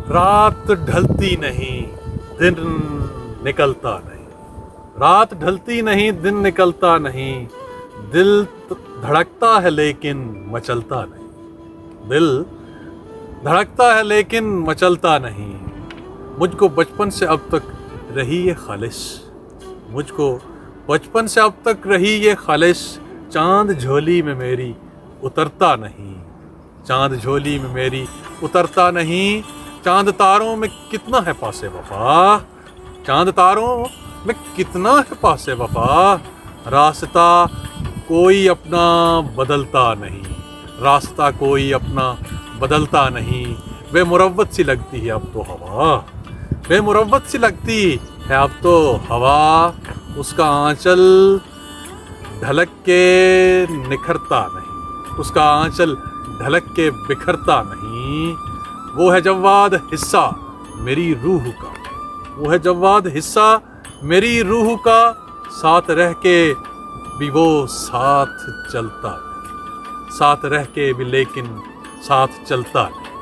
رات ڈھلتی نہیں دن نکلتا نہیں، رات ڈھلتی نہیں دن نکلتا نہیں، دل دھڑکتا ہے لیکن مچلتا نہیں، دل دھڑکتا ہے لیکن مچلتا نہیں۔ مجھ کو بچپن سے اب تک رہی یہ خالص، مجھ کو بچپن سے اب تک رہی یہ خالص، چاند جھولی میں میری اترتا نہیں، چاند جھولی میں میری اترتا نہیں۔ چاند تاروں میں کتنا ہے پاس وفا، چاند تاروں میں کتنا ہے پاس وفا، راستہ کوئی اپنا بدلتا نہیں، راستہ کوئی اپنا بدلتا نہیں۔ بے مروت سی لگتی ہے اب تو ہوا، بے مروت سی لگتی ہے اب تو ہوا، اس کا آنچل ڈھلک کے نکھرتا نہیں، اس کا آنچل ڈھلک کے بکھرتا نہیں۔ وہ ہے جواد حصہ میری روح کا، وہ ہے جواد حصہ میری روح کا، ساتھ رہ کے بھی وہ ساتھ چلتا نہیں، ساتھ رہ کے بھی لیکن ساتھ چلتا نہیں۔